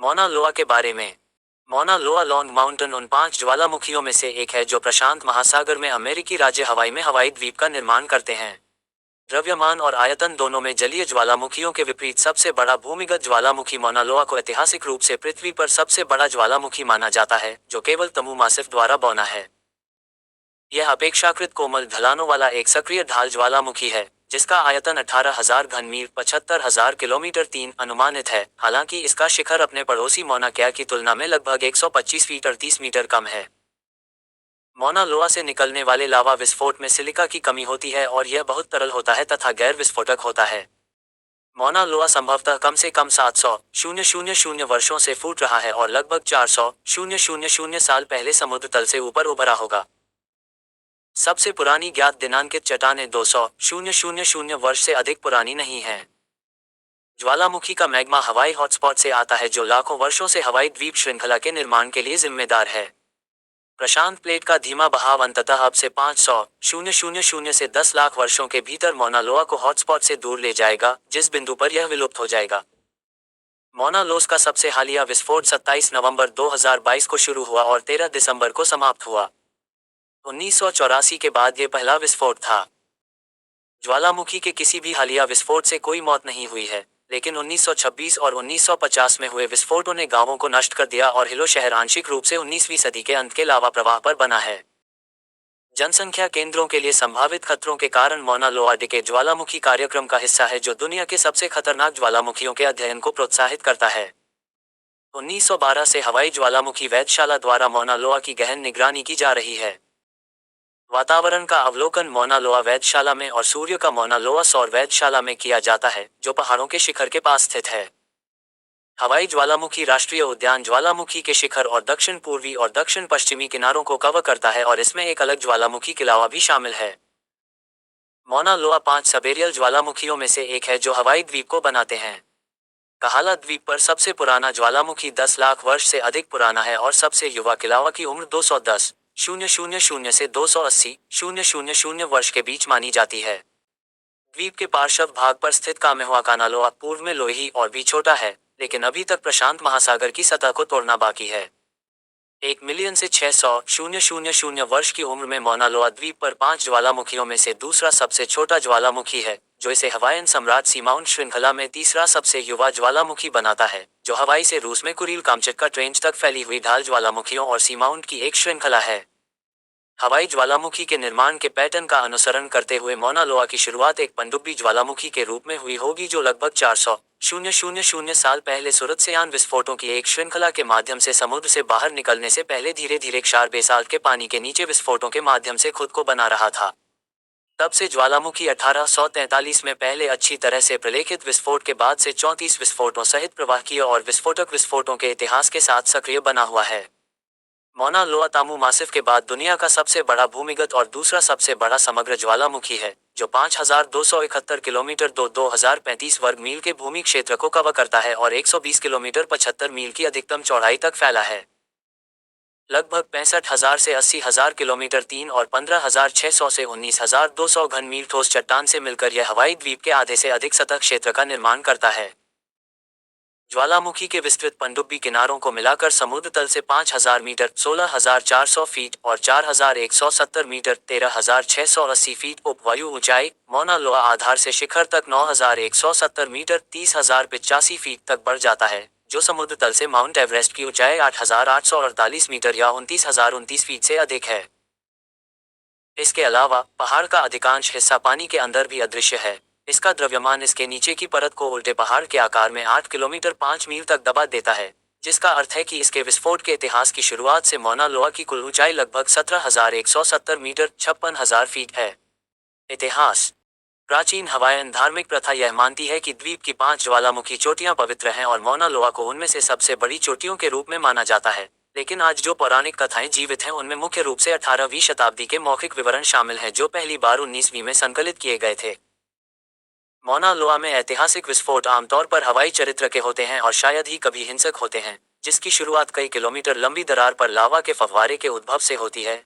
मौना लोआ के बारे में। मौना लोआ लॉन्ग माउंटेन उन 5 ज्वालामुखियों में से एक है जो प्रशांत महासागर में अमेरिकी राज्य हवाई में हवाई द्वीप का निर्माण करते हैं। द्रव्यमान और आयतन दोनों में जलीय ज्वालामुखियों के विपरीत सबसे बड़ा भूमिगत ज्वालामुखी मौना लोआ को ऐतिहासिक रूप से पृथ्वी पर सबसे बड़ा ज्वालामुखी माना जाता है, जो केवल तमु मासिफ द्वारा बौना है। यह अपेक्षाकृत कोमल ढलानों वाला एक सक्रिय ढाल ज्वालामुखी है, जिसका आयतन 18,000 घन मील 75,000 किलोमीटर 3 अनुमानित है। हालांकि इसका शिखर अपने पड़ोसी मौना क्या की तुलना में लगभग 125 फीट 38 मीटर कम है। मौना लोआ से निकलने वाले लावा विस्फोट में सिलिका की कमी होती है और यह बहुत तरल होता है तथा गैर विस्फोटक होता है। मौना लोआ संभवतः कम से कम 700,000 वर्षों से फूट रहा है और लगभग 400,000 साल पहले समुद्र तल से ऊपर उभरा होगा। सबसे पुरानी ज्ञात दिनांकित चट्टानें 200,000 वर्ष से अधिक पुरानी नहीं हैं। ज्वालामुखी का मैग्मा हवाई हॉटस्पॉट से आता है, जो लाखों वर्षों से हवाई द्वीप श्रृंखला के निर्माण के लिए जिम्मेदार है। प्रशांत प्लेट का धीमा बहाव अंततः अब से 500,000 से 10 लाख वर्षों के भीतर मौना लोआ को हॉटस्पॉट से दूर ले जाएगा, जिस बिंदु पर यह विलुप्त हो जाएगा। मौना लोस का सबसे हालिया विस्फोट 27 नवंबर 2022 को शुरू हुआ और 13 दिसंबर को समाप्त हुआ। 1984 के बाद यह पहला विस्फोट था। ज्वालामुखी के किसी भी हालिया विस्फोट से कोई मौत नहीं हुई है, लेकिन 1926 और 1950 में हुए विस्फोटों ने गांवों को नष्ट कर दिया और हिलो शहर आंशिक रूप से 19वीं सदी के अंत के लावा प्रवाह पर बना है। जनसंख्या केंद्रों के लिए संभावित खतरों के कारण मौना लोआ डिके ज्वालामुखी कार्यक्रम का हिस्सा है, जो दुनिया के सबसे खतरनाक ज्वालामुखियों के अध्ययन को प्रोत्साहित करता है। 1912 से हवाई ज्वालामुखी वेधशाला द्वारा मौना लोआ की गहन निगरानी की जा रही है। वातावरण का अवलोकन मौना लोआ वेधशाला में और सूर्य का मौना लोआ सौर वेधशाला में किया जाता है, जो पहाड़ों के शिखर के पास स्थित है। हवाई ज्वालामुखी राष्ट्रीय उद्यान ज्वालामुखी के शिखर और दक्षिण पूर्वी और दक्षिण पश्चिमी किनारों को कवर करता है और इसमें एक अलग ज्वालामुखी किलावा भी शामिल है। मौना लोआ 5 सबेरियल ज्वालामुखियों में से एक है जो हवाई द्वीप को बनाते हैं। कहाला द्वीप पर सबसे पुराना ज्वालामुखी 10 लाख वर्ष से अधिक पुराना है और सबसे युवा किलावा की उम्र 210,000 से 280,000 वर्ष के बीच मानी जाती है। द्वीप के पार्श्व भाग पर स्थित कामेहुआ कानालोआ पूर्व में लोही और भी छोटा है, लेकिन अभी तक प्रशांत महासागर की सतह को तोड़ना बाकी है। 1 मिलियन से 600,000 वर्ष की उम्र में मौना लोआ द्वीप पर 5 ज्वालामुखियों में से दूसरा सबसे छोटा ज्वालामुखी है, जो इसे हवाईयन सम्राट सीमाउंट श्रृंखला में तीसरा सबसे युवा ज्वालामुखी बनाता है, जो हवाई से रूस में कुरिल कामचटका ट्रेंच तक फैली हुई ढाल ज्वालामुखियों और सीमाउंट की एक श्रृंखला है। हवाई ज्वालामुखी के निर्माण के पैटर्न का अनुसरण करते हुए मौना लोआ की शुरुआत एक पनडुब्बी ज्वालामुखी के रूप में हुई होगी, जो लगभग 400,000 साल पहले सूरजयान विस्फोटों की एक श्रृंखला के माध्यम से समुद्र से बाहर निकलने से पहले धीरे धीरे क्षार बेसाल्ट के पानी के नीचे विस्फोटों के माध्यम से खुद को बना रहा था। तब से ज्वालामुखी 1843 में पहले अच्छी तरह से प्रलेखित विस्फोट के बाद से 34 विस्फोटों सहित प्रवाहकीय और विस्फोटक विस्फोटों के इतिहास के साथ सक्रिय बना हुआ है। मौना लोआ तामू मासिफ के बाद दुनिया का सबसे बड़ा भूमिगत और दूसरा सबसे बड़ा समग्र ज्वालामुखी है, जो 5,271 किलोमीटर 2,035 वर्ग मील के भूमि क्षेत्र को कवर करता है और 120 किलोमीटर 75 मील की अधिकतम चौड़ाई तक फैला है। लगभग 65,000 से 80,000 किलोमीटर 3 और 15,600 से 19,200 घन मील ठोस चट्टान से मिलकर यह हवाई द्वीप के आधे से अधिक सतह क्षेत्र का निर्माण करता है। ज्वालामुखी के विस्तृत पनडुब्बी किनारों को मिलाकर समुद्र तल से 5,000 मीटर 16,400 फीट और 4,170 मीटर 13,680 फीट उपवायु ऊंचाई, मौना लोआ आधार से शिखर तक 9,170 मीटर 30,085 फीट तक बढ़ जाता है, जो समुद्र तल से माउंट एवरेस्ट की ऊंचाई 8,848 मीटर या 29,029 फीट से अधिक है। इसके अलावा पहाड़ का अधिकांश हिस्सा पानी के अंदर भी अदृश्य है। इसका द्रव्यमान इसके नीचे की परत को उल्टे पहाड़ के आकार में 8 किलोमीटर 5 मील तक दबा देता है, जिसका अर्थ है कि इसके विस्फोट के इतिहास की शुरुआत से मौना लोआ की कुल ऊंचाई लगभग 17,170 मीटर 56,000 फीट है। इतिहास। प्राचीन हवाईयन धार्मिक प्रथा यह मानती है कि द्वीप की 5 ज्वालामुखी चोटियां पवित्र हैं और मौना लोआ को उनमें से सबसे बड़ी चोटियों के रूप में माना जाता है, लेकिन आज जो पौराणिक कथाएं जीवित हैं उनमें मुख्य रूप से 18वीं शताब्दी के मौखिक विवरण शामिल हैं, जो पहली बार 19वीं में संकलित किए गए थे। मौना लोआ में ऐतिहासिक विस्फोट आमतौर पर हवाई चरित्र के होते हैं और शायद ही कभी हिंसक होते हैं, जिसकी शुरुआत कई किलोमीटर लंबी दरार पर लावा के फव्वारे के उद्भव से होती है,